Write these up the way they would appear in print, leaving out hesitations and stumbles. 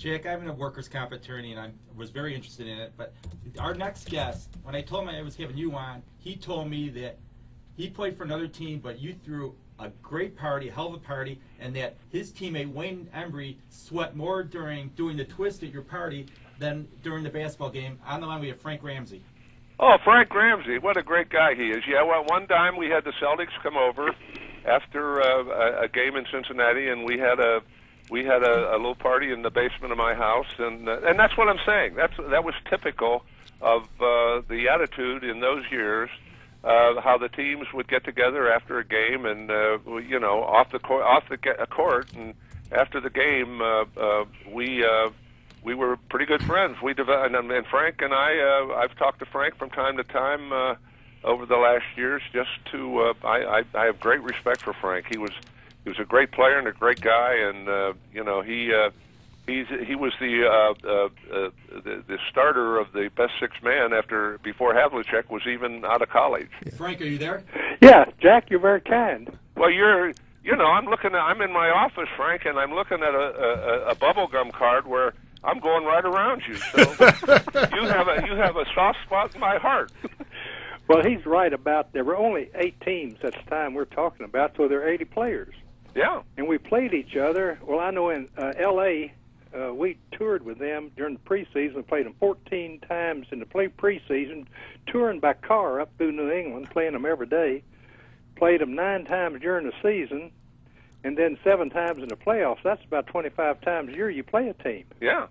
Jack, I'm a workers' comp attorney, and I was very interested in it. But our next guest, when I told him I was having you on, he told me that he played for another team, but you threw a great party, a hell of a party, and that his teammate, Wayne Embry, sweat more during doing the twist at your party than during the basketball game. On the line, we have Frank Ramsey. Oh, Frank Ramsey, what a great guy he is. Yeah, well, one time we had the Celtics come over after a game in Cincinnati, and we had a little party in the basement of my house, and that's what I'm saying. That was typical of the attitude in those years, how the teams would get together after a game, and off the court, and after the game, we were pretty good friends. And Frank and I've talked to Frank from time to time over the last years. Just to, I have great respect for Frank. He was a great player and a great guy, and he was the starter of the best six man before Havlicek was even out of college. Frank, are you there? Yeah, Jack, you're very kind. Well, I'm in my office, Frank, and I'm looking at a bubblegum card where I'm going right around you. So you have a soft spot in my heart. Well, he's right about there were only 8 teams at the time we're talking about, so there are 80 players. Yeah. And we played each other. Well, I know in L.A., we toured with them during the preseason. We played them 14 times in the preseason, touring by car up through New England, playing them every day. Played them 9 times during the season, and then 7 times in the playoffs. That's about 25 times a year you play a team. Yeah.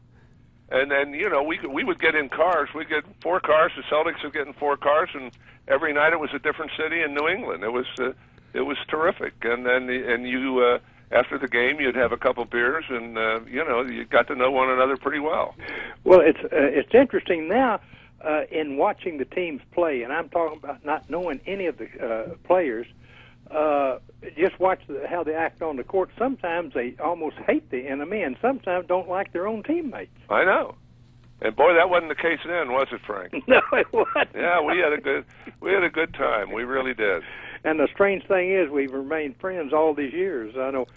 And then, we would get in cars. We'd get 4 cars. The Celtics would get in 4 cars, and every night it was a different city in New England. It was terrific. And then you after the game, you'd have a couple beers, and you got to know one another pretty well. Well, it's interesting now in watching the teams play, and I'm talking about not knowing any of the players. Just watch how they act on the court. Sometimes they almost hate the enemy, and sometimes don't like their own teammates. I know. And boy, that wasn't the case then, was it, Frank? No, it wasn't. Yeah, we had a good time. We really did. And the strange thing is, we've remained friends all these years. I know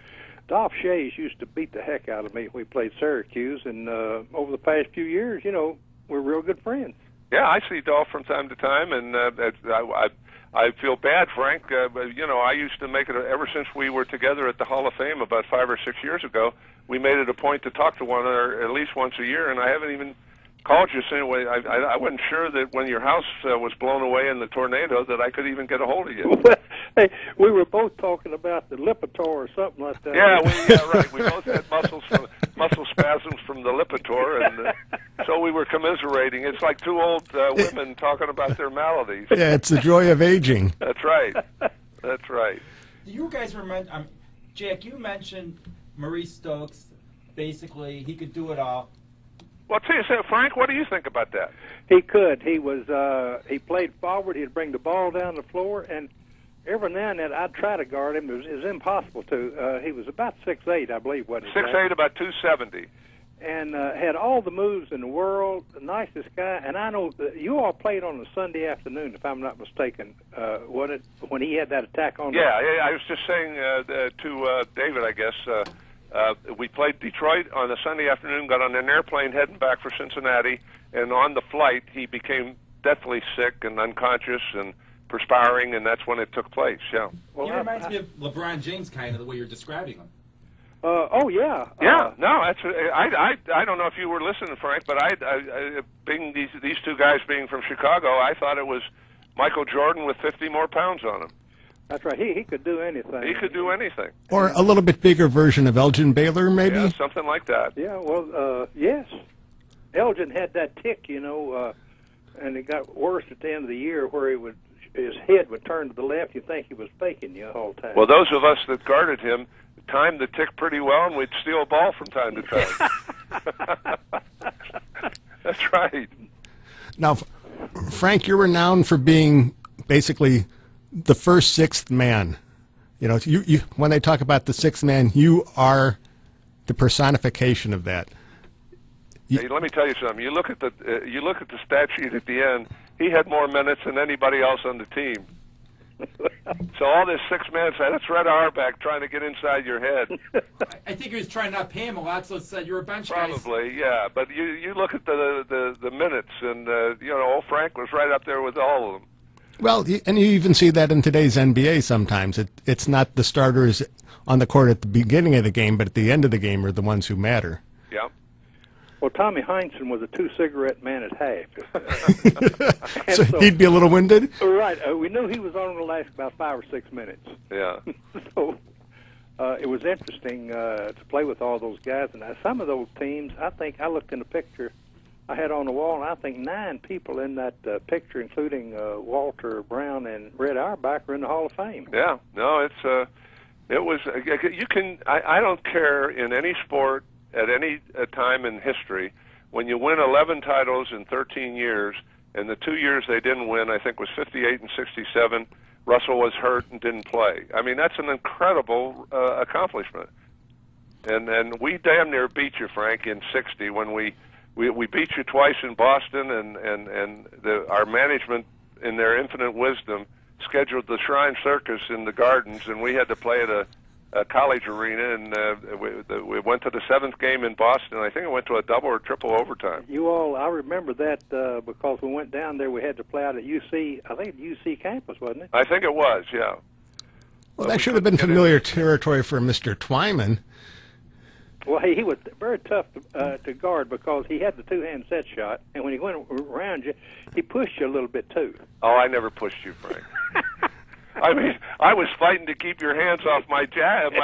Dolph Shays used to beat the heck out of me when we played Syracuse, and over the past few years, we're real good friends. Yeah, I see Dolph from time to time, and I feel bad, Frank. I used to make it ever since we were together at the Hall of Fame about 5 or 6 years ago. We made it a point to talk to one another at least once a year, and I haven't even called you saying I wasn't sure that when your house was blown away in the tornado that I could even get a hold of you. Hey, we were both talking about the Lipitor or something like that. Yeah, right. We both had muscle spasms from the Lipitor, and so we were commiserating. It's like 2 old women talking about their maladies. Yeah, it's the joy of aging. That's right. That's right. Do you guys remember, Jack, you mentioned Maurice Stokes. Basically, he could do it all. Well, Frank, what do you think about that? He could. He played forward. He'd bring the ball down the floor, and every now and then I'd try to guard him. It was impossible to. He was about 6'8", I believe, wasn't he? 6'8", about 270. And had all the moves in the world, the nicest guy. And I know that you all played on a Sunday afternoon, if I'm not mistaken, wasn't it, when he had that attack on Yeah, I was just saying to David, I guess, we played Detroit on a Sunday afternoon, got on an airplane heading back for Cincinnati, and on the flight he became deathly sick and unconscious and perspiring, and that's when it took place, yeah. Well, he reminds me of LeBron James, kind of, the way you're describing him. Oh, yeah. Yeah, no, that's I don't know if you were listening, Frank, but being these 2 guys being from Chicago, I thought it was Michael Jordan with 50 more pounds on him. That's right. He could do anything. He could do anything. Or a little bit bigger version of Elgin Baylor, maybe? Yeah, something like that. Yeah, well, yes. Elgin had that tick, and it got worse at the end of the year where his head would turn to the left. You'd think he was faking you the whole time. Well, those of us that guarded him timed the tick pretty well, and we'd steal a ball from time to time. That's right. Now, Frank, you're renowned for being basically the first 6th man. You when they talk about the 6th man, you are the personification of that. Hey, let me tell you something. You look at the stat sheet at the end. He had more minutes than anybody else on the team. So all this 6 minutes, that's Red Auerbach trying to get inside your head. I think he was trying not to pay him a lot, so it said you're a bench guy. Probably, yeah. But you look at the minutes, and old Frank was right up there with all of them. Well, and you even see that in today's NBA sometimes. It's not the starters on the court at the beginning of the game, but at the end of the game are the ones who matter. Yeah. Well, Tommy Heinsohn was a 2-cigarette man at half. So he'd be a little winded? Right. We knew he was on the last about 5 or 6 minutes. Yeah. So it was interesting to play with all those guys. And some of those teams, I think, I looked in the picture I had on the wall, and I think 9 people in that picture, including Walter Brown and Red Auerbach, are in the Hall of Fame. Yeah. No, it was, you can, I don't care in any sport at any time in history, when you win 11 titles in 13 years, and the 2 years they didn't win, I think was 58 and 67, Russell was hurt and didn't play. I mean, that's an incredible accomplishment. And we damn near beat you, Frank, in 60 when we beat you twice in Boston, and our management, in their infinite wisdom, scheduled the Shrine Circus in the Gardens, and we had to play at a college arena, and we went to the 7th game in Boston. I think it went to a double or triple overtime. I remember that because we went down there. We had to play out at UC. I think UC campus, wasn't it? I think it was, yeah. Well, that should have been familiar territory for Mr. Twyman. Well, he was very tough to guard because he had the 2-hand set shot, and when he went around you, he pushed you a little bit too. Oh, I never pushed you, Frank. I mean, I was fighting to keep your hands off my pants.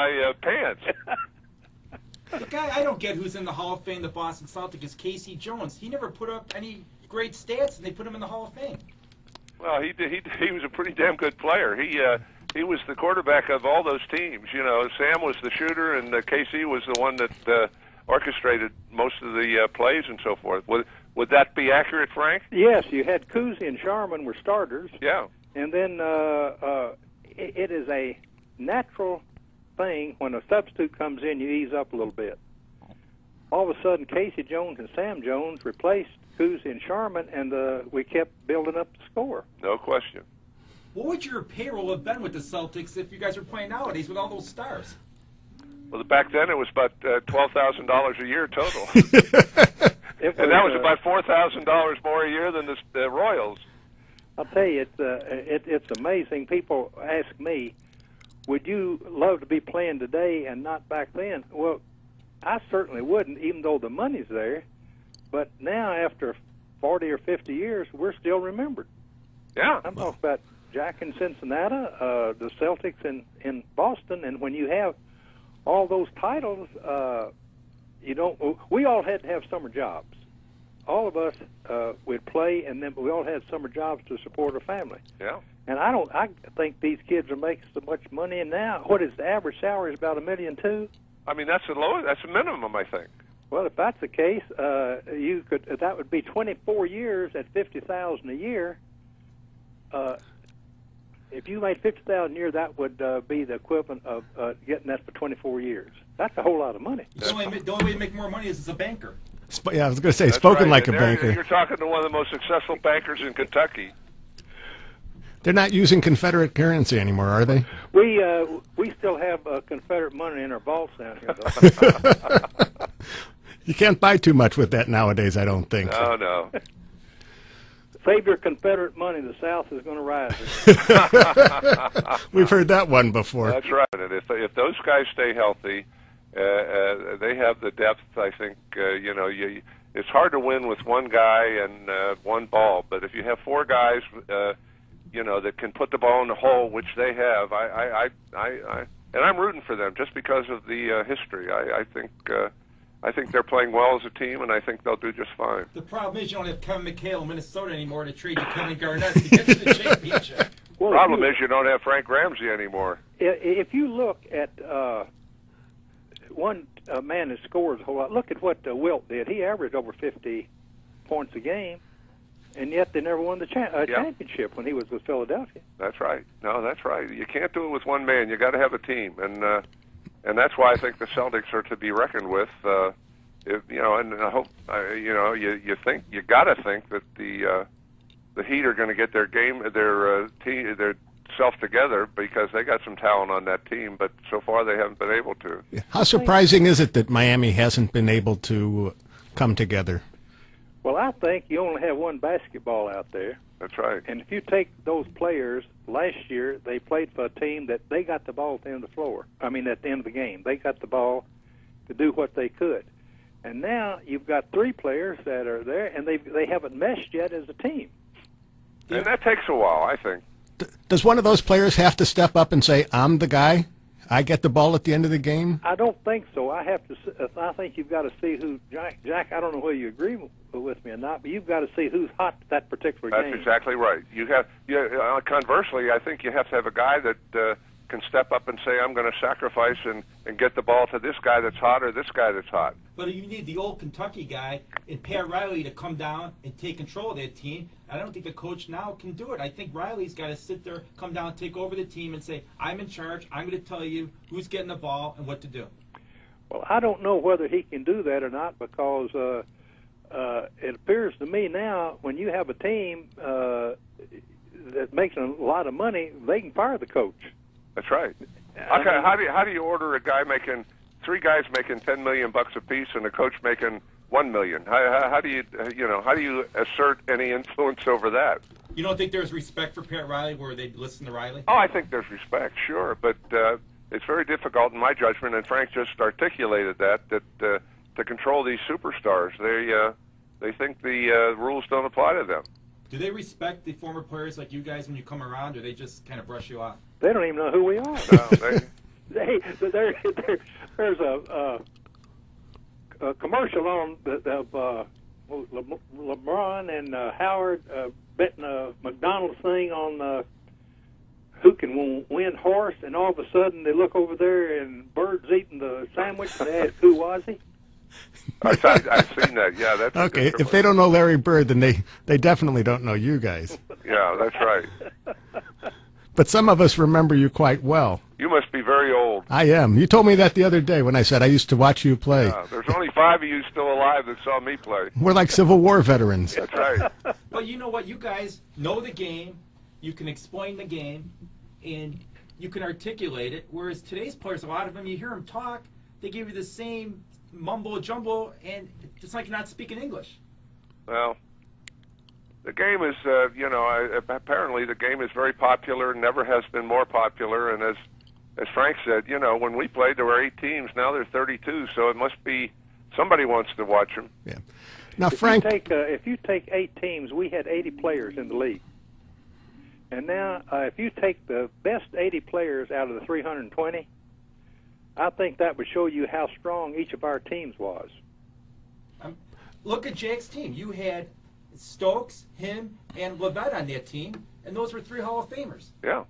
The guy I don't get who's in the Hall of Fame, the Boston Celtics, is Casey Jones. He never put up any great stats, and they put him in the Hall of Fame. Well, he was a pretty damn good player. He was the quarterback of all those teams. You know, Sam was the shooter, and Casey was the one that orchestrated most of the plays and so forth. Would that be accurate, Frank? Yes, you had Cousy and Sharman were starters. Yeah. And then it is a natural thing when a substitute comes in, you ease up a little bit. All of a sudden, Casey Jones and Sam Jones replaced Cousy and Sharman, and we kept building up the score. No question. What would your payroll have been with the Celtics if you guys were playing nowadays with all those stars? Well, back then it was about $12,000 a year total. And that was about $4,000 more a year than the Royals. I'll tell you, it's amazing. People ask me, would you love to be playing today and not back then? Well, I certainly wouldn't, even though the money's there. But now, after 40 or 50 years, we're still remembered. Yeah. I'm talking about Jack in Cincinnati, the Celtics in Boston, and when you have all those titles, we all had to have summer jobs. All of us would play, and then we all had summer jobs to support our family. Yeah. And I think these kids are making so much money. And now, what is the average salary? Is about $1.2 million. I mean, that's a minimum, I think. Well, if that's the case, that would be 24 years at $50,000 a year. If you made $50,000 a year, that would be the equivalent of getting that for 24 years. That's a whole lot of money. The only way to make more money is as a banker. Yeah, I was going to say, That's spoken right. like a banker. You're talking to one of the most successful bankers in Kentucky. They're not using Confederate currency anymore, are they? We still have Confederate money in our vaults down here, though. You can't buy too much with that nowadays, I don't think. No. Save your Confederate money. The South is going to rise. We've heard that one before. That's right. And if those guys stay healthy, they have the depth. I think it's hard to win with one guy and one ball. But if you have 4 guys, that can put the ball in the hole, which they have, and I'm rooting for them just because of the history. I think they're playing well as a team, and I think they'll do just fine. The problem is you don't have Kevin McHale in Minnesota anymore to trade you Kevin Garnett to get to the championship. Well, the problem is you don't have Frank Ramsey anymore. If you look at one man that scores a whole lot, look at what Wilt did. He averaged over 50 points a game, and yet they never won the championship when he was with Philadelphia. That's right. No, that's right. You can't do it with one man. You got to have a team, and that's why I think the Celtics are to be reckoned with. And I hope you got to think that the Heat are going to get their themselves together because they got some talent on that team, but so far they haven't been able to. How surprising is it that Miami hasn't been able to come together? Well, I think you only have one basketball out there. That's right. And if you take those players, last year they played for a team that they got the ball at the end of the floor. I mean, at the end of the game. They got the ball to do what they could. And now you've got three players that are there, and they haven't meshed yet as a team. And that takes a while, I think. Does one of those players have to step up and say, I'm the guy? I get the ball at the end of the game? I don't think so. I think you've got to see who Jack. I don't know whether you agree with me or not, but you've got to see who's hot that particular game. That's exactly right. Conversely, I think you have to have a guy that can step up and say, I'm going to sacrifice and get the ball to this guy that's hot or this guy that's hot. But you need the old Kentucky guy and Pat Riley to come down and take control of that team. I don't think the coach now can do it. I think Riley's got to sit there, come down, take over the team, and say, I'm in charge. I'm going to tell you who's getting the ball and what to do. Well, I don't know whether he can do that or not because it appears to me now when you have a team that makes a lot of money, they can fire the coach. That's right. Okay, how do you order a guy making three guys making $10 million a piece and a coach making $1 million? How do you assert any influence over that? You don't think there's respect for Pat Riley where they listen to Riley? Oh, I think there's respect, sure, but it's very difficult in my judgment, and Frank just articulated that to control these superstars, they think the rules don't apply to them. Do they respect the former players like you guys when you come around, or they just kind of brush you off? They don't even know who we are. No, there's a commercial on LeBron and Howard betting a McDonald's thing on who can win horse, and all of a sudden they look over there and Bird's eating the sandwich. And they ask, who was he? I've seen that. Yeah, that's okay. If they don't know Larry Bird, then they definitely don't know you guys. Yeah, that's right. But some of us remember you quite well. You must be very old. I am. You told me that the other day when I said I used to watch you play. Yeah, there's only 5 of you still alive that saw me play. We're like Civil War veterans. That's right. Well, you know what? You guys know the game. You can explain the game, and you can articulate it. Whereas today's players, a lot of them, you hear them talk, they give you the same mumbo jumbo, and it's like you're not speaking English. Well, the game is, apparently the game is very popular, never has been more popular, and as Frank said, when we played there were 8 teams, now there's 32, so it must be somebody wants to watch them. Yeah. Now, Frank, if you take 8 teams, we had 80 players in the league. And now, if you take the best 80 players out of the 320, I think that would show you how strong each of our teams was. Look at Jack's team. You had Stokes, him, and Levette on that team, and those were 3 Hall of Famers. Yeah.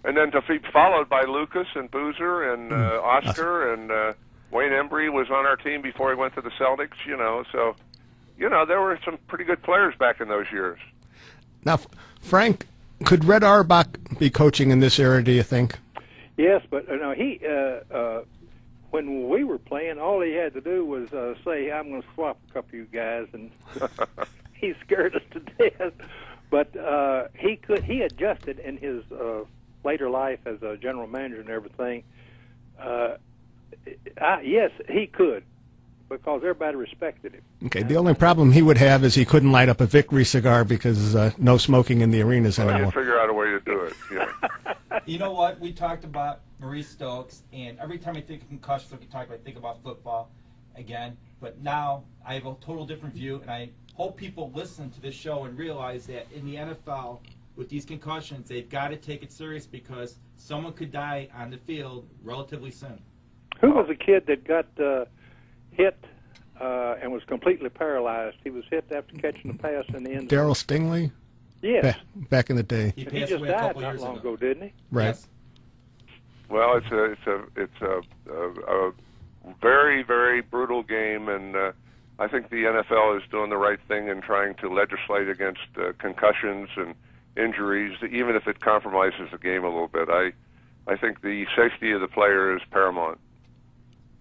And then to be followed by Lucas and Boozer and Oscar and Wayne Embry was on our team before he went to the Celtics, So, there were some pretty good players back in those years. Now, Frank, could Red Auerbach be coaching in this era, do you think? Yes, but he when we were playing, all he had to do was say, "I'm going to swap a couple of you guys," and he scared us to death. But he adjusted in his later life as a general manager and everything. Yes, he could, because everybody respected him. Okay, the only problem he would have is he couldn't light up a Victory cigar because no smoking in the arenas anymore. Well, he'd figure out a way to do it. Yeah. You know what? We talked about Maurice Stokes, and every time I think of concussions, I think about football again. But now I have a total different view, and I hope people listen to this show and realize that in the NFL, with these concussions, they've got to take it serious because someone could die on the field relatively soon. Who was the kid that got hit and was completely paralyzed? He was hit after catching a pass in the end zone. Darryl Stingley? Yes. Back in the day. He just away a died couple not years long ago, didn't he? Right. Yes. Well, it's a very, very brutal game, and I think the NFL is doing the right thing in trying to legislate against concussions and injuries, even if it compromises the game a little bit. I think the safety of the player is paramount.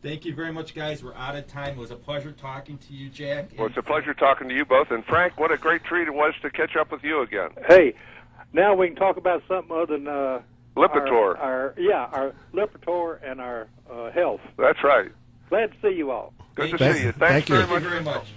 Thank you very much, guys. We're out of time. It was a pleasure talking to you, Jack. Well, it's a pleasure talking to you both. And, Frank, what a great treat it was to catch up with you again. Hey, Now we can talk about something other than Lipitor. our Lipitor and our health. That's right. Glad to see you all. Good to Thank- see you. thank Thanks you. very Thank you much. very much.